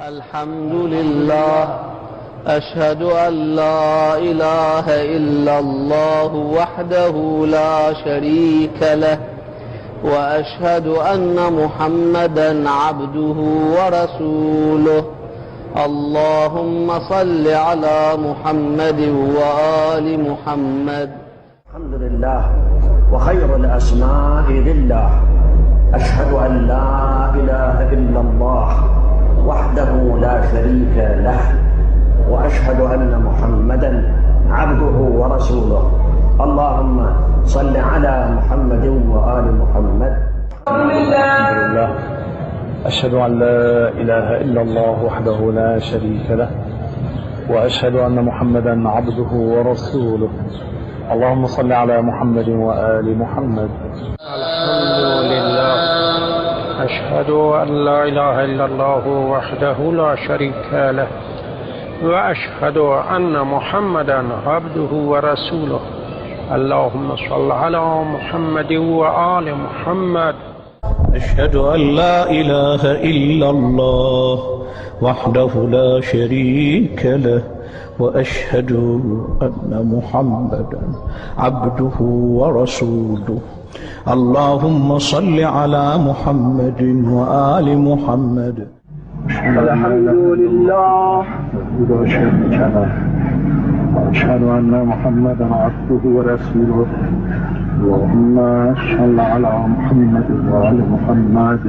الحمد لله أشهد أن لا إله إلا الله وحده لا شريك له وأشهد أن محمدا عبده ورسوله اللهم صل على محمد وآل محمد. الحمد لله وخير الأسماء لله. أشهد أن لا إله إلا الله وحده لا شريك له وأشهد أن محمدا عبده ورسوله اللهم صل على محمد وآل محمد. الحمد لله أشهد أن لا إله إلا الله وحده لا شريك له وأشهد أن محمدا عبده ورسوله اللهم صل على محمد وآل محمد. الحمد لله أشهد أن لا إله إلا الله وحده لا شريك له وأشهد أن محمدا عبده ورسوله اللهم صل على محمد وآل محمد. أشهد أن لا إله إلا الله وحده لا شريك له وأشهد أن محمدا عبده ورسوله اللهم صل على محمد وآل محمد. الحمد لله لا شريك له وأشهد أن محمدا عبده ورسوله اللهم صل على محمد وآل محمد.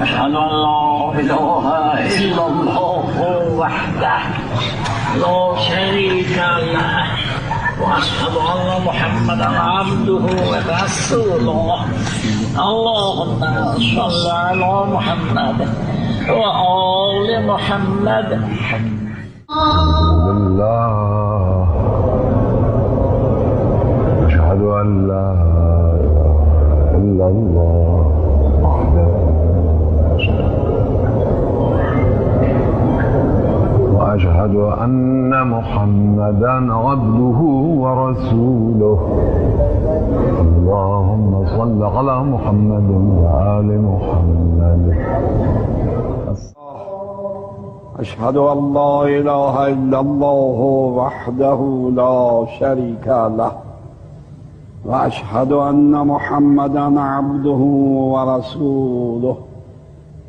أشهد أن لا إله إلا الله وحده لا شريك له وأشهد أن محمدا عبده ورسوله اللهم صل على محمد وآل محمد. الله أشهد أن لا إله إلا الله وأشهد أن محمدا عبده ورسوله اللهم صل على محمد وآل محمد. أشهد أن لا إله إلا الله وحده لا شريك له وأشهد أن محمدا عبده ورسوله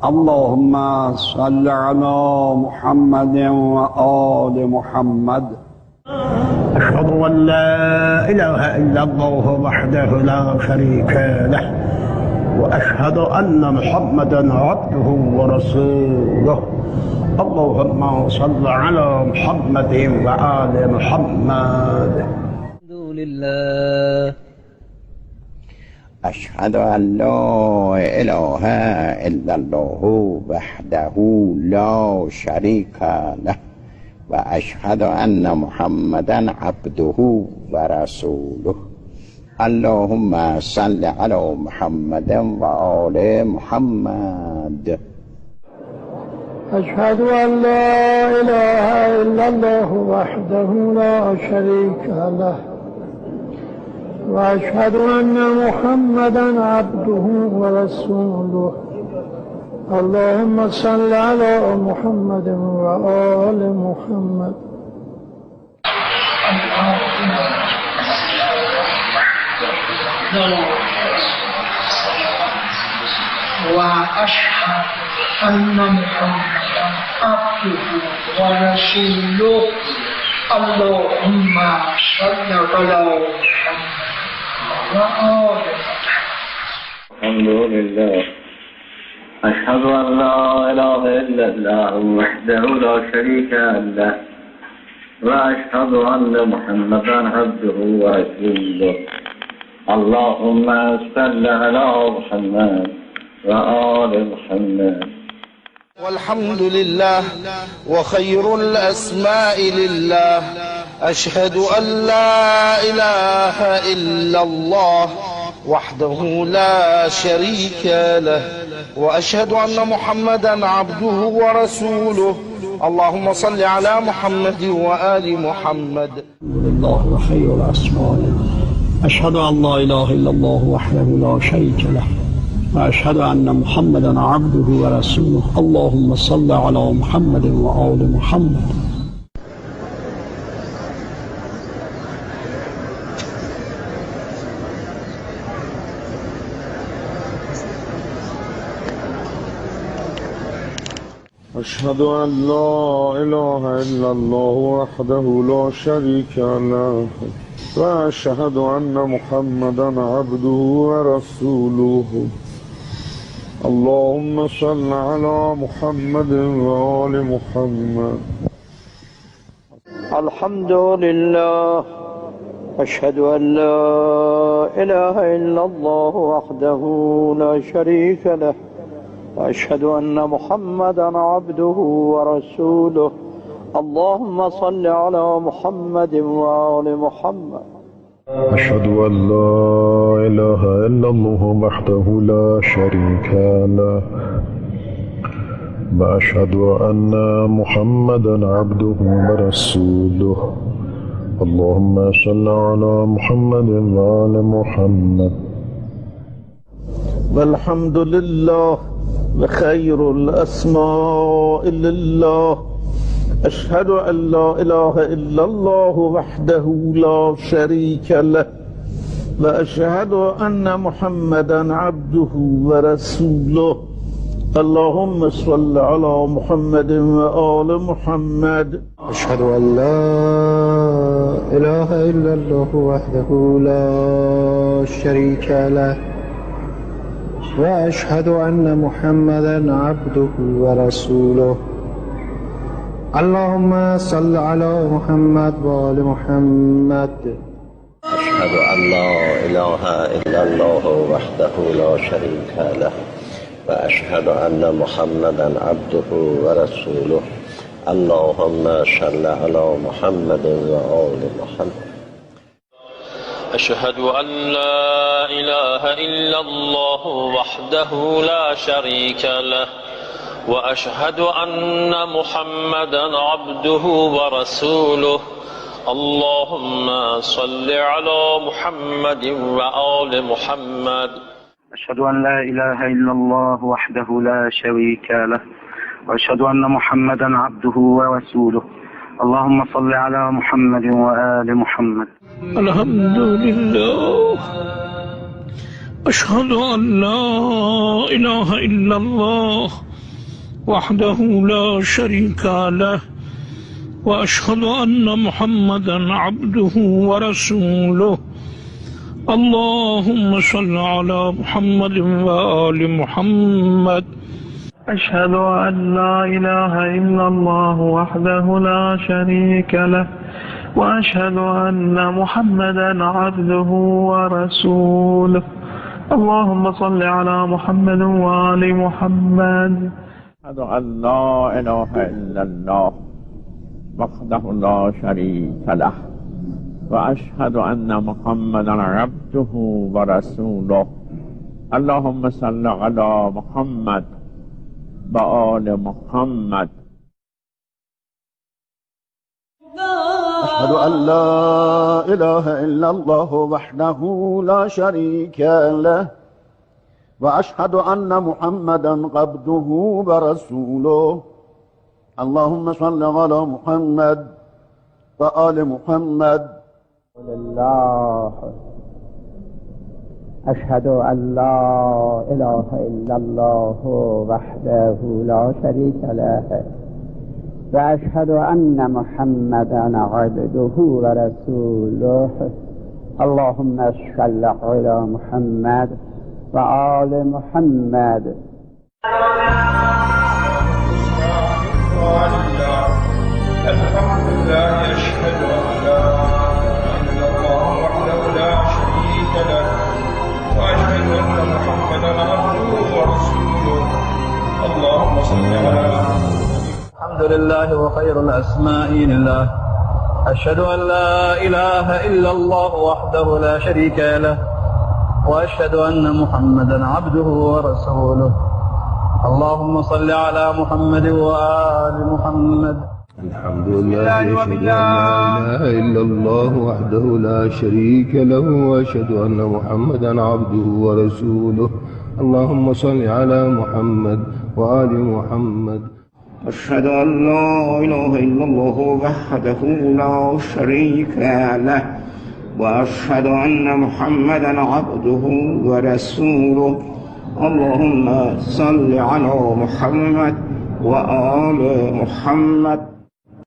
اللهم صل على محمد وآل محمد. أشهد أن لا إله إلا الله وحده لا شريك له وأشهد أن محمدا عبده ورسوله اللهم صل على محمد وآل محمد. الحمد لله أشهد أن لا إله إلا الله وحده لا شريك له وأشهد أن محمدا عبده ورسوله اللهم صل على محمد وآل محمد. أشهد أن لا إله إلا الله وحده لا شريك له وأشهد أن محمدا عبده ورسوله اللهم صل على محمد وآل محمد. وأشهد أن محمدا عبده ورسوله اللهم صل على محمد وآل الحمد لله أشهد أن لا إله إلا الله وحده لا شريك له وأشهد أن محمدا عبده ورسوله اللهم صل على محمد وآل محمد. والحمد لله وخير الأسماء لله. أشهد أن لا إله إلا الله وحده لا شريك له وأشهد أن محمدا عبده ورسوله اللهم صل على محمد وآل محمد. الحمد لله وخير الأسماء. أشهد أن لا إله إلا الله وحده لا شريك له وأشهد أن محمدا عبده ورسوله اللهم صل على محمد وآل محمد. أشهد أن لا إله إلا الله وحده لا شريك له وأشهد أن محمدا عبده ورسوله اللهم صل على محمد وآل محمد. الحمد لله أشهد أن لا إله إلا الله وحده لا شريك له وأشهد أن محمدا عبده ورسوله اللهم صل على محمد وآل محمد. أشهد أن لا إله إلا الله وحده لا شريك له وأشهد أن محمدا عبده ورسوله اللهم صل على محمد وآل محمد. والحمد لله وخير الأسماء لله أشهد أن لا إله إلا الله وحده لا شريك له وأشهد أن محمدا عبده ورسوله اللهم صل على محمد وآل محمد. أشهد أن لا إله إلا الله وحده لا شريك له وأشهد أن محمدا عبده ورسوله اللهم صل على محمد وآل محمد. أشهد أن لا إله إلا الله وحده لا شريك له وأشهد أن محمدا عبده ورسوله اللهم صل على محمد وآل محمد. أشهد أن لا إله إلا الله وحده لا شريك له وأشهد أن محمدا عبده ورسوله اللهم صل على محمد وآل محمد. أشهد أن لا إله إلا الله وحده لا شريك له وأشهد أن محمدا عبده ورسوله اللهم صل على محمد وآل محمد. الحمد لله أشهد أن لا إله إلا الله وحده لا شريك له وأشهد أن محمدا عبده ورسوله اللهم صل على محمد وآل محمد. أشهد أن لا إله إلا الله وحده لا شريك له وأشهد أن محمدا عبده ورسوله اللهم صل على محمد وآل محمد. أشهد أن لا إله إلا الله وحده لا شريك له وأشهد أن محمدا عبده ورسوله اللهم صل على محمد وآل محمد. أشهد أن لا إله إلا الله وحده لا شريك له وأشهد أن محمدا عبده ورسوله اللهم صل على محمد وآل محمد. لله أشهد أن لا إله إلا الله وحده لا شريك له وأشهد أن محمدا عبده ورسوله اللهم صل على محمد وآل محمد. الحمد لله أشهد أن لا إله إلا الله وحده لا شريك له وأشهد أن محمدا عبده ورسوله اللهم صل على الحمد لله وخير الأسماء لله أشهد أن لا إله إلا الله وحده لا شريك له وأشهد أن محمدا عبده ورسوله اللهم صل على محمد وآل محمد. الحمد لله أشهد أن لا إله إلا الله وحده لا شريك له وأشهد أن محمدا عبده ورسوله اللهم صل على محمد وآل محمد. أشهد أن لا إله إلا الله وحده لا شريك له وأشهد أن محمدا عبده ورسوله. اللهم صل على محمد وآل محمد